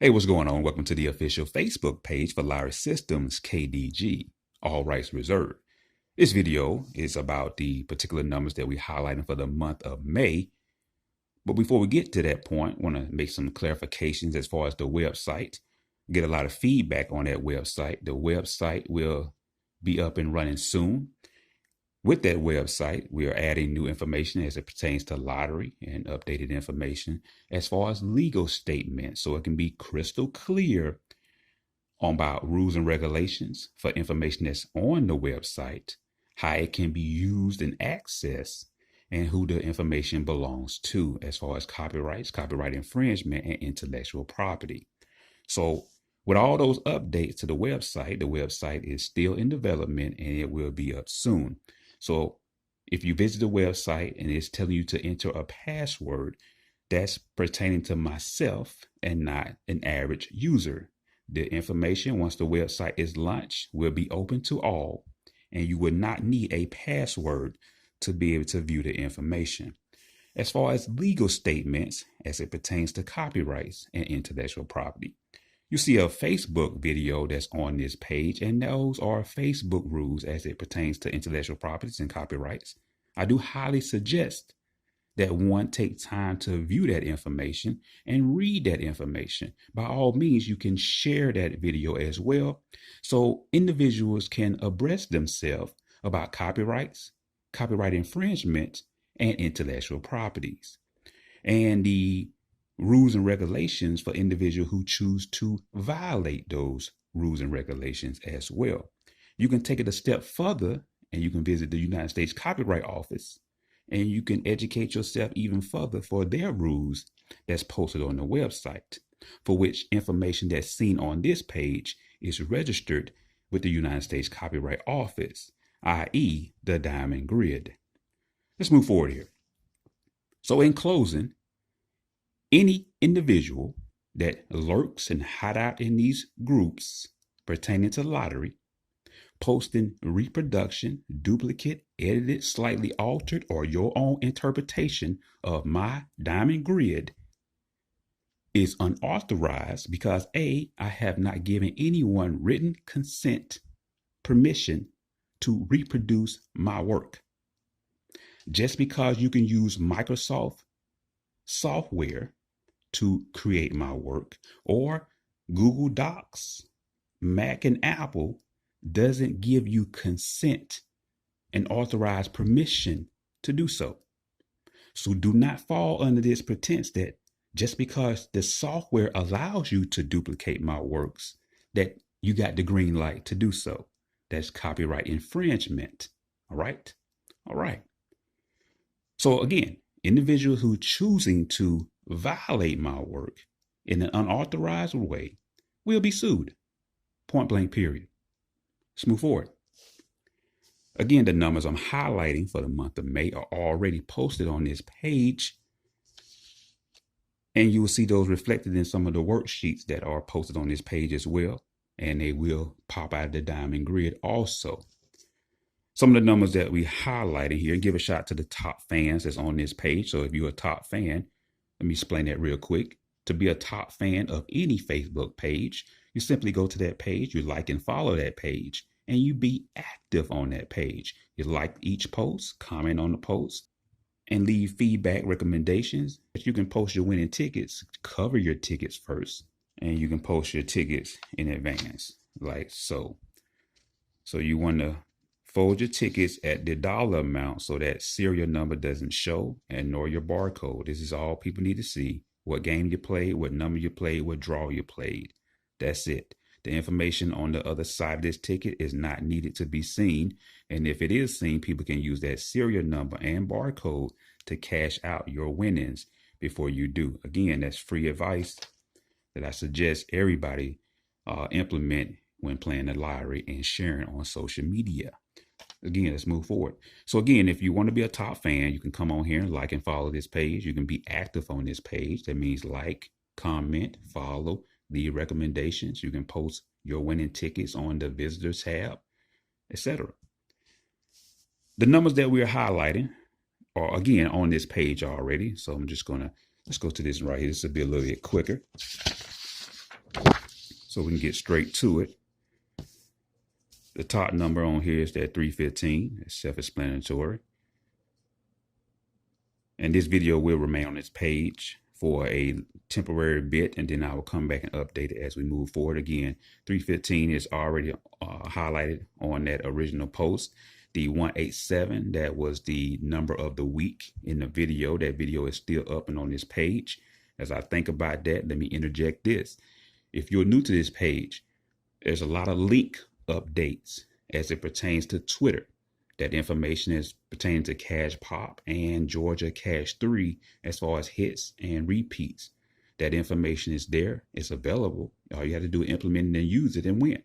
Hey, what's going on? Welcome to the official Facebook page for Larry Systems KDG, all rights reserved. This video is about the particular numbers that we're highlighting for the month of May. But before we get to that point, I want to make some clarifications as far as the website. Get a lot of feedback on that website. The website will be up and running soon. With that website, we are adding new information as it pertains to lottery and updated information as far as legal statements, so it can be crystal clear about rules and regulations for information that's on the website, how it can be used and accessed, and who the information belongs to as far as copyrights, copyright infringement, and intellectual property. So with all those updates to the website is still in development and it will be up soon. So if you visit the website and it's telling you to enter a password, that's pertaining to myself and not an average user. The information, once the website is launched, will be open to all, and you will not need a password to be able to view the information. As far as legal statements, as it pertains to copyrights and intellectual property, you see a Facebook video that's on this page, and those are Facebook rules as it pertains to intellectual properties and copyrights. I do highly suggest that one take time to view that information and read that information. By all means, you can share that video as well, so individuals can abreast themselves about copyrights, copyright infringement, and intellectual properties, and the rules and regulations for individuals who choose to violate those rules and regulations as well. You can take it a step further and you can visit the United States Copyright Office and you can educate yourself even further for their rules that's posted on the website, for which information that's seen on this page is registered with the United States Copyright Office, i.e. the Diamond Grid. Let's move forward here. So in closing, any individual that lurks and hide out in these groups pertaining to lottery, posting reproduction, duplicate, edited, slightly altered, or your own interpretation of my Diamond Grid is unauthorized because A, I have not given anyone written consent, permission to reproduce my work. Just because you can use Microsoft software to create my work or Google Docs, Mac and Apple doesn't give you consent and authorized permission to do so. So do not fall under this pretense that just because the software allows you to duplicate my works, that you got the green light to do so. That's copyright infringement. All right. So again, individuals who choosing to violate my work in an unauthorized way will be sued. Point blank, period. Let's move forward. Again, the numbers I'm highlighting for the month of May are already posted on this page, and you will see those reflected in some of the worksheets that are posted on this page as well, and they will pop out of the Diamond Grid also. Some of the numbers that we highlighted here, give a shout to the top fans that's on this page. So if you're a top fan, let me explain that real quick. To be a top fan of any Facebook page, you simply go to that page, you like and follow that page, and you be active on that page. You like each post, comment on the post, and leave feedback, recommendations. You can post your winning tickets, cover your tickets first, and you can post your tickets in advance, like so. So you want to fold your tickets at the dollar amount so that serial number doesn't show, and nor your barcode. This is all people need to see. What game you played, what number you played, what draw you played. That's it. The information on the other side of this ticket is not needed to be seen. And if it is seen, people can use that serial number and barcode to cash out your winnings before you do. Again, that's free advice that I suggest everybody implement when playing the lottery and sharing on social media. Again, let's move forward. So again, if you want to be a top fan, you can come on here and like and follow this page. You can be active on this page. That means like, comment, follow, leave recommendations. You can post your winning tickets on the visitors tab, etc. The numbers that we are highlighting are again on this page already. So I'm just let's go to this right here. This will be a little bit quicker. So we can get straight to it. The top number on here is that 315. It's self-explanatory. And this video will remain on this page for a temporary bit, and then I will come back and update it as we move forward. Again, 315 is already highlighted on that original post. The 187, that was the number of the week in the video. That video is still up and on this page. As I think about that, let me interject this. If you're new to this page, there's a lot of link updates as it pertains to Twitter. That information is pertaining to Cash Pop and Georgia Cash 3 as far as hits and repeats. That information is there. It's available. All you have to do is implement it and use it and win.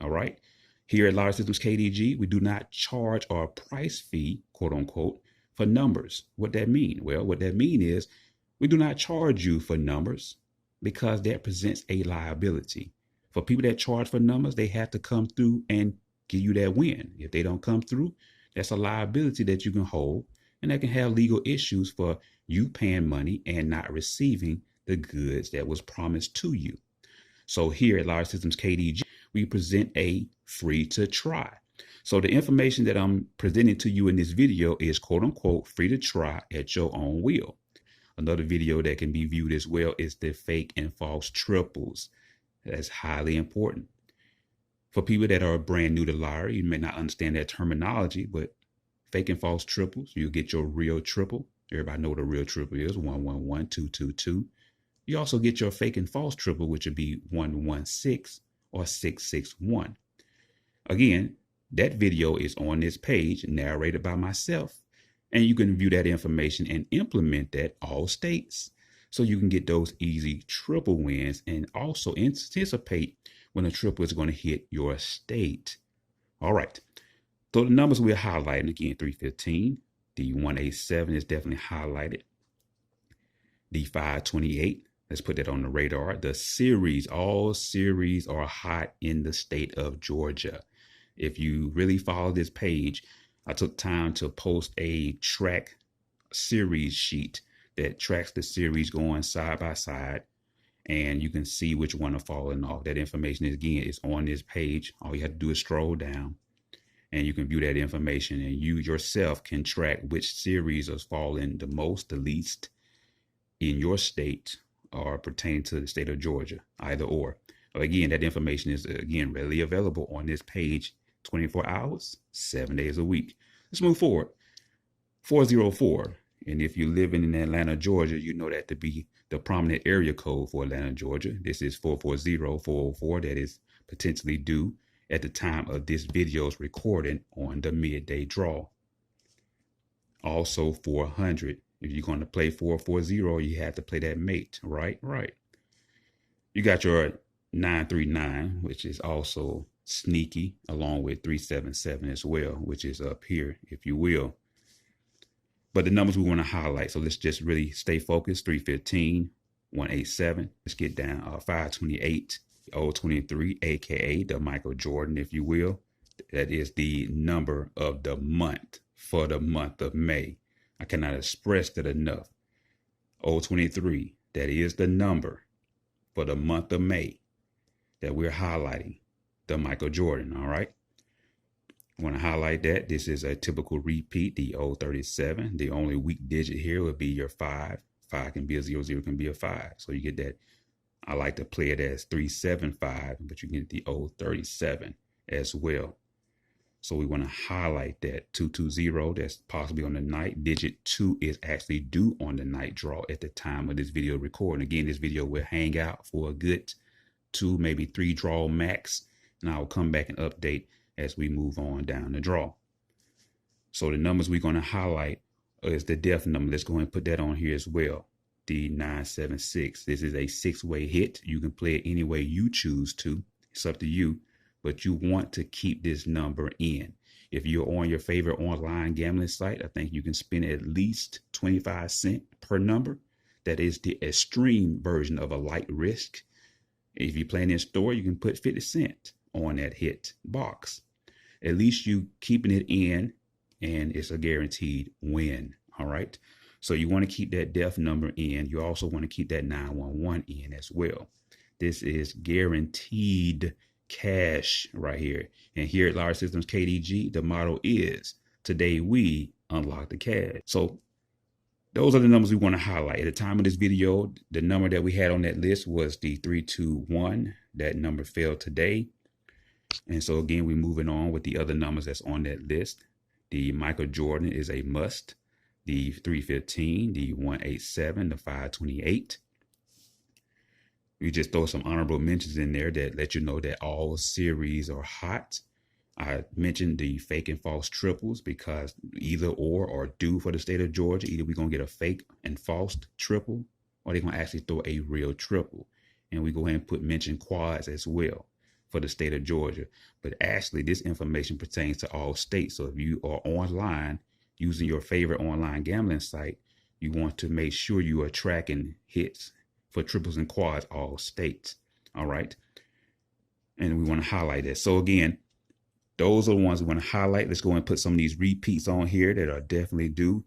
All right. Here at Lottery Systems KDG, we do not charge our price fee, quote unquote, for numbers. What that mean? Well, what that mean is we do not charge you for numbers because that presents a liability. For people that charge for numbers, they have to come through and give you that win. If they don't come through, that's a liability that you can hold, and that can have legal issues for you paying money and not receiving the goods that was promised to you. So here at Lottery Systems KDG, we present a free to try. So the information that I'm presenting to you in this video is quote unquote free to try at your own will. Another video that can be viewed as well is the fake and false triples. That's highly important. For people that are brand new to lottery, you may not understand that terminology, but fake and false triples, you get your real triple. Everybody know what a real triple is, 111, 222. You also get your fake and false triple, which would be 116 or 661. Again, that video is on this page, narrated by myself, and you can view that information and implement that all states. So you can get those easy triple wins and also anticipate when a triple is going to hit your state. All right. So the numbers we're highlighting, again, 315. The 187 is definitely highlighted. The 528, let's put that on the radar. The series, all series are hot in the state of Georgia. If you really follow this page, I took time to post a track series sheet that tracks the series going side by side, and you can see which one are falling off. That information is, again, is on this page. All you have to do is scroll down and you can view that information, and you yourself can track which series is falling the most, the least in your state or pertaining to the state of Georgia, either or. Again, that information is, again, readily available on this page 24 hours, 7 days a week. Let's move forward. 404. And if you're living in Atlanta, Georgia, you know that to be the prominent area code for Atlanta, Georgia. This is 440-404. That is potentially due at the time of this video's recording on the midday draw. Also 400. If you're going to play 440, you have to play that mate, right? Right. You got your 939, which is also sneaky, along with 377 as well, which is up here, if you will. But the numbers we want to highlight, so let's just really stay focused. 315, 187. Let's get down 528, 023, aka the Michael Jordan, if you will. That is the number of the month for the month of May. I cannot express that enough. 023, that is the number for the month of May that we're highlighting, the Michael Jordan. All right. I want to highlight that this is a typical repeat, the 037. The only weak digit here would be your 5. 5 can be a 0, 0 can be a 5. So you get that. I like to play it as 375, but you get the 037 as well. So we want to highlight that 220. That's possibly on the night. Digit 2 is actually due on the night draw at the time of this video recording. Again, this video will hang out for a good 2, maybe 3 draw max, and I'll come back and update as we move on down the draw. So the numbers we're going to highlight is the death number. Let's go ahead and put that on here as well. The 976. This is a 6-way hit. You can play it any way you choose to. It's up to you, but you want to keep this number in. If you're on your favorite online gambling site, I think you can spend at least 25 cents per number. That is the extreme version of a light risk. If you're playing in store, you can put 50 cents on that hit box. At least you keeping it in, and it's a guaranteed win. All right. So you want to keep that death number in. You also want to keep that 911 in as well. This is guaranteed cash right here. And here at Large Systems KDG, the motto is, today we unlock the cash. So those are the numbers we want to highlight. At the time of this video, the number that we had on that list was the 321. That number failed today. And so again, we're moving on with the other numbers that's on that list. The Michael Jordan is a must. The 315, the 187, the 528. We just throw some honorable mentions in there that let you know that all series are hot. I mentioned the fake and false triples because either or due for the state of Georgia. Either we're going to get a fake and false triple, or they're going to actually throw a real triple. And we go ahead and mention quads as well for the state of Georgia. But actually, this information pertains to all states. So if you are online using your favorite online gambling site, you want to make sure you are tracking hits for triples and quads, all states. All right. And we want to highlight that. So again, those are the ones we want to highlight. Let's go and put some of these repeats on here that are definitely due.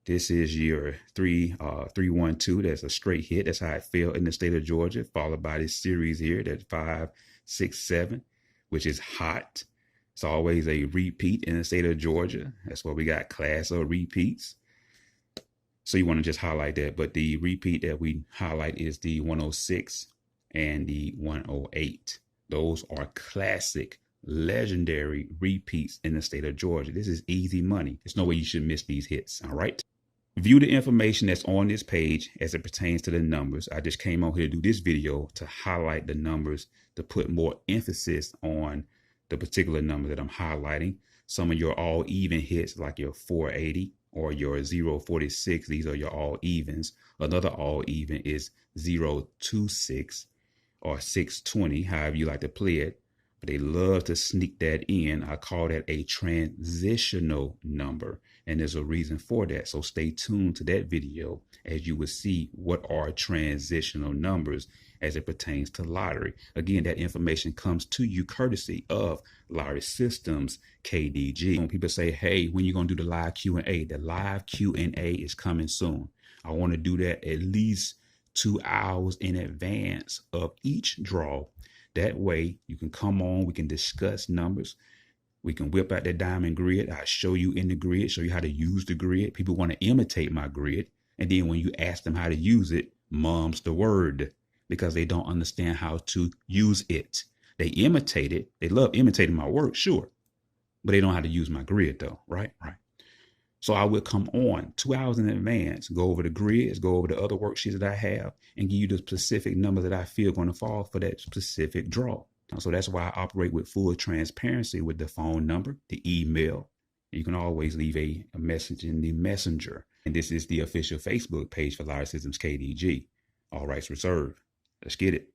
This is your 312. That's a straight hit. That's how it fell in the state of Georgia, followed by this series here, that 567, which is hot. It's always a repeat in the state of Georgia. That's why we got class of repeats. So you want to just highlight that. But the repeat that we highlight is the 106 and the 108. Those are classic, legendary repeats in the state of Georgia. This is easy money. There's no way you should miss these hits. All right. View the information that's on this page as it pertains to the numbers. I just came on here to do this video to highlight the numbers, to put more emphasis on the particular number that I'm highlighting. Some of your all even hits like your 480 or your 046. These are your all evens. Another all even is 026 or 620, however you like to play it. But they love to sneak that in. I call that a transitional number. And there's a reason for that. So stay tuned to that video as you will see what are transitional numbers as it pertains to lottery. Again, that information comes to you courtesy of Large Systems KDG. When people say, hey, when you going to do the live Q&A? The live Q&A is coming soon. I want to do that at least 2 hours in advance of each draw. That way you can come on, we can discuss numbers. We can whip out that diamond grid. I'll show you in the grid, show you how to use the grid. People want to imitate my grid. And then when you ask them how to use it, mom's the word, because they don't understand how to use it. They imitate it. They love imitating my work, sure. But they don't know how to use my grid though, right? Right. So I will come on 2 hours in advance, go over the grids, go over the other worksheets that I have, and give you the specific numbers that I feel going to fall for that specific draw. So that's why I operate with full transparency with the phone number, the email. You can always leave a message in the messenger. And this is the official Facebook page for Large Systems KDG. All rights reserved. Let's get it.